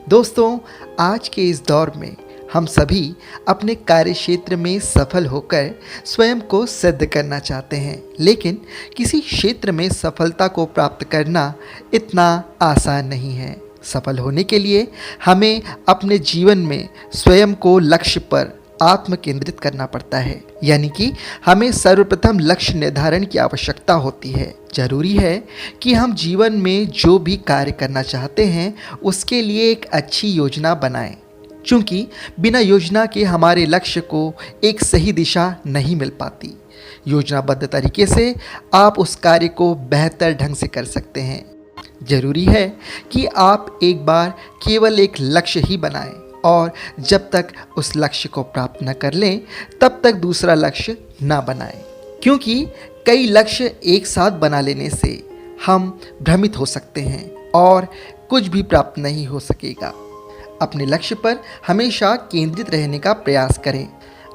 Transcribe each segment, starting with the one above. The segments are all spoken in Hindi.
दोस्तों, आज के इस दौर में हम सभी अपने कार्य क्षेत्र में सफल होकर स्वयं को सिद्ध करना चाहते हैं, लेकिन किसी क्षेत्र में सफलता को प्राप्त करना इतना आसान नहीं है। सफल होने के लिए हमें अपने जीवन में स्वयं को लक्ष्य पर आत्म केंद्रित करना पड़ता है, यानी कि हमें सर्वप्रथम लक्ष्य निर्धारण की आवश्यकता होती है। जरूरी है कि हम जीवन में जो भी कार्य करना चाहते हैं उसके लिए एक अच्छी योजना बनाएं, क्योंकि बिना योजना के हमारे लक्ष्य को एक सही दिशा नहीं मिल पाती। योजनाबद्ध तरीके से आप उस कार्य को बेहतर ढंग से कर सकते हैं। जरूरी है कि आप एक बार केवल एक लक्ष्य ही बनाएं और जब तक उस लक्ष्य को प्राप्त न कर लें तब तक दूसरा लक्ष्य ना बनाएं, क्योंकि कई लक्ष्य एक साथ बना लेने से हम भ्रमित हो सकते हैं और कुछ भी प्राप्त नहीं हो सकेगा। अपने लक्ष्य पर हमेशा केंद्रित रहने का प्रयास करें।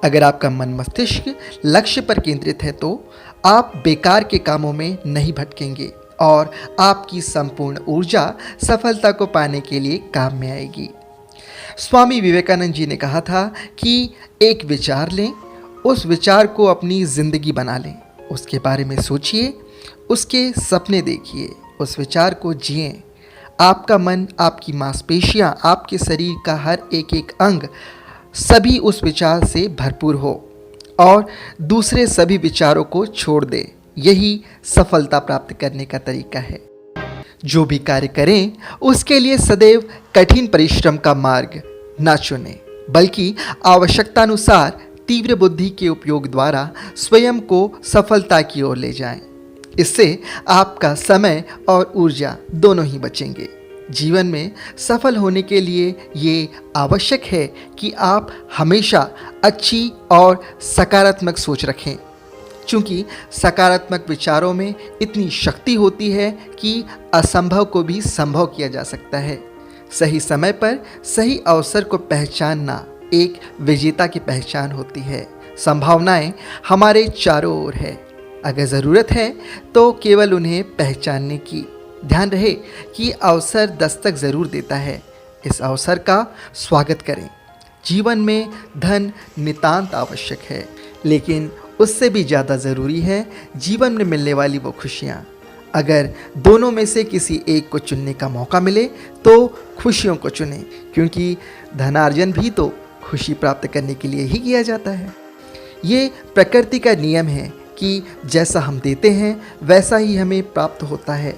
अगर आपका मन मस्तिष्क लक्ष्य पर केंद्रित है तो आप बेकार के कामों में नहीं भटकेंगे और आपकी संपूर्ण ऊर्जा सफलता को पाने के लिए काम में आएगी। स्वामी विवेकानंद जी ने कहा था कि एक विचार लें, उस विचार को अपनी जिंदगी बना लें, उसके बारे में सोचिए, उसके सपने देखिए, उस विचार को जिएं। आपका मन, आपकी मांसपेशियां, आपके शरीर का हर एक एक अंग सभी उस विचार से भरपूर हो और दूसरे सभी विचारों को छोड़ दे। यही सफलता प्राप्त करने का तरीका है। जो भी कार्य करें उसके लिए सदैव कठिन परिश्रम का मार्ग न चुनें, बल्कि आवश्यकतानुसार तीव्र बुद्धि के उपयोग द्वारा स्वयं को सफलता की ओर ले जाएं। इससे आपका समय और ऊर्जा दोनों ही बचेंगे। जीवन में सफल होने के लिए ये आवश्यक है कि आप हमेशा अच्छी और सकारात्मक सोच रखें, क्योंकि सकारात्मक विचारों में इतनी शक्ति होती है कि असंभव को भी संभव किया जा सकता है। सही समय पर सही अवसर को पहचानना एक विजेता की पहचान होती है। संभावनाएं हमारे चारों ओर है, अगर ज़रूरत है तो केवल उन्हें पहचानने की। ध्यान रहे कि अवसर दस्तक ज़रूर देता है, इस अवसर का स्वागत करें। जीवन में धन नितांत आवश्यक है, लेकिन उससे भी ज़्यादा ज़रूरी है जीवन में मिलने वाली वो खुशियाँ। अगर दोनों में से किसी एक को चुनने का मौका मिले तो खुशियों को चुनें, क्योंकि धनार्जन भी तो खुशी प्राप्त करने के लिए ही किया जाता है। ये प्रकृति का नियम है कि जैसा हम देते हैं वैसा ही हमें प्राप्त होता है।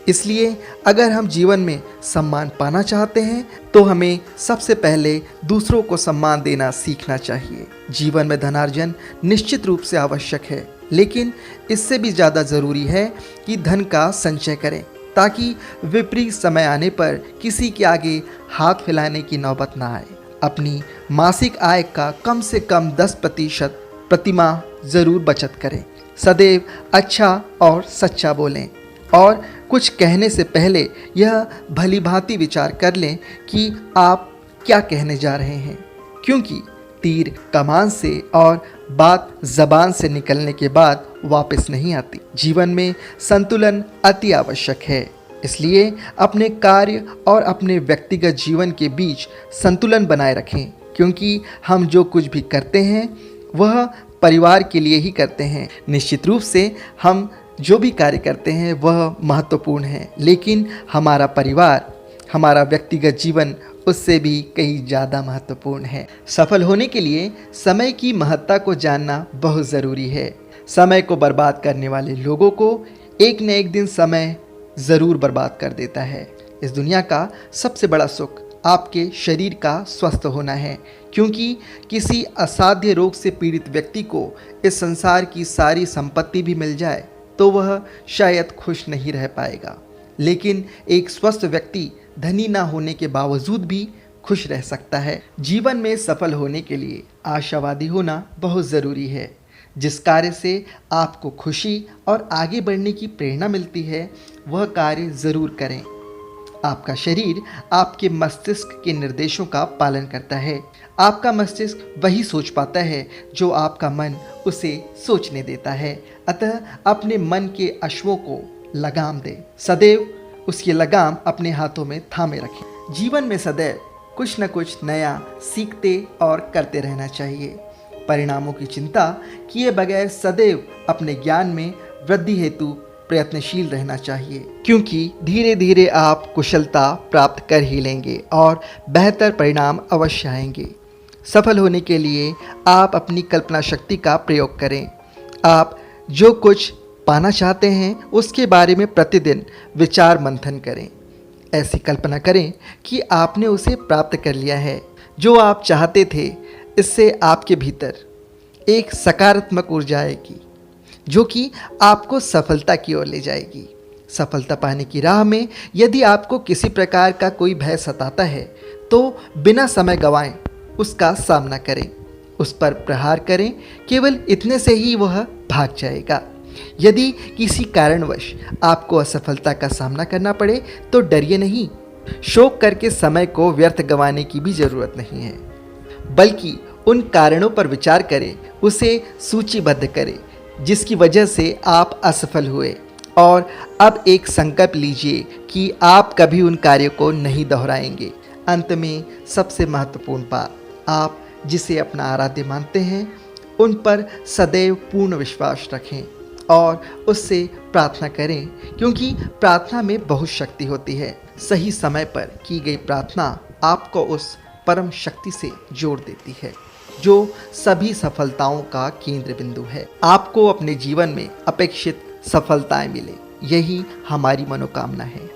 इसलिए अगर हम जीवन में सम्मान पाना चाहते हैं तो हमें सबसे पहले दूसरों को सम्मान देना सीखना चाहिए। जीवन में धनार्जन निश्चित रूप से आवश्यक है, लेकिन इससे भी ज़्यादा ज़रूरी है कि धन का संचय करें, ताकि विपरीत समय आने पर किसी के आगे हाथ फैलाने की नौबत ना आए। अपनी मासिक आय का कम से कम 10% प्रतिमाह ज़रूर बचत करें। सदैव अच्छा और सच्चा बोलें और कुछ कहने से पहले यह भली भांति विचार कर लें कि आप क्या कहने जा रहे हैं, क्योंकि तीर कमान से और बात जबान से निकलने के बाद वापस नहीं आती। जीवन में संतुलन अति आवश्यक है, इसलिए अपने कार्य और अपने व्यक्तिगत जीवन के बीच संतुलन बनाए रखें, क्योंकि हम जो कुछ भी करते हैं वह परिवार के लिए ही करते हैं। निश्चित रूप से हम जो भी कार्य करते हैं वह महत्वपूर्ण है, लेकिन हमारा परिवार, हमारा व्यक्तिगत जीवन उससे भी कहीं ज़्यादा महत्वपूर्ण है। सफल होने के लिए समय की महत्ता को जानना बहुत ज़रूरी है। समय को बर्बाद करने वाले लोगों को एक न एक दिन समय ज़रूर बर्बाद कर देता है। इस दुनिया का सबसे बड़ा सुख आपके शरीर का स्वस्थ होना है, क्योंकि किसी असाध्य रोग से पीड़ित व्यक्ति को इस संसार की सारी संपत्ति भी मिल जाए तो वह शायद खुश नहीं रह पाएगा, लेकिन एक स्वस्थ व्यक्ति धनी ना होने के बावजूद भी खुश रह सकता है। जीवन में सफल होने के लिए आशावादी होना बहुत ज़रूरी है। जिस कार्य से आपको खुशी और आगे बढ़ने की प्रेरणा मिलती है वह कार्य ज़रूर करें। आपका शरीर आपके मस्तिष्क के निर्देशों का पालन करता है। आपका मस्तिष्क वही सोच पाता है जो आपका मन उसे सोचने देता है। अतः अपने मन के अश्वों को लगाम दें, सदैव उसकी लगाम अपने हाथों में थामे रखें। जीवन में सदैव कुछ न कुछ नया सीखते और करते रहना चाहिए। परिणामों की चिंता किए बगैर सदैव अपने ज्ञान में वृद्धि हेतु प्रयत्नशील रहना चाहिए, क्योंकि धीरे धीरे आप कुशलता प्राप्त कर ही लेंगे और बेहतर परिणाम अवश्य आएंगे। सफल होने के लिए आप अपनी कल्पना शक्ति का प्रयोग करें। आप जो कुछ पाना चाहते हैं उसके बारे में प्रतिदिन विचार मंथन करें। ऐसी कल्पना करें कि आपने उसे प्राप्त कर लिया है। जो आप चाहते थे, इससे आपके भीतर एक सकारात्मक ऊर्जा आएगी जो कि आपको सफलता की ओर ले जाएगी। सफलता पाने की राह में यदि आपको किसी प्रकार का कोई भय सताता है तो बिना समय गंवाएं उसका सामना करें, उस पर प्रहार करें। केवल इतने से ही वह भाग जाएगा। यदि किसी कारणवश आपको असफलता का सामना करना पड़े तो डरिए नहीं। शोक करके समय को व्यर्थ गंवाने की भी जरूरत नहीं है, बल्कि उन कारणों पर विचार करें, उसे सूचीबद्ध करें जिसकी वजह से आप असफल हुए, और अब एक संकल्प लीजिए कि आप कभी उन कार्यों को नहीं दोहराएंगे। अंत में सबसे महत्वपूर्ण बात, आप जिसे अपना आराध्य मानते हैं उन पर सदैव पूर्ण विश्वास रखें और उससे प्रार्थना करें, क्योंकि प्रार्थना में बहुत शक्ति होती है। सही समय पर की गई प्रार्थना आपको उस परम शक्ति से जोड़ देती है जो सभी सफलताओं का केंद्र बिंदु है। आपको अपने जीवन में अपेक्षित सफलताएं मिले, यही हमारी मनोकामना है।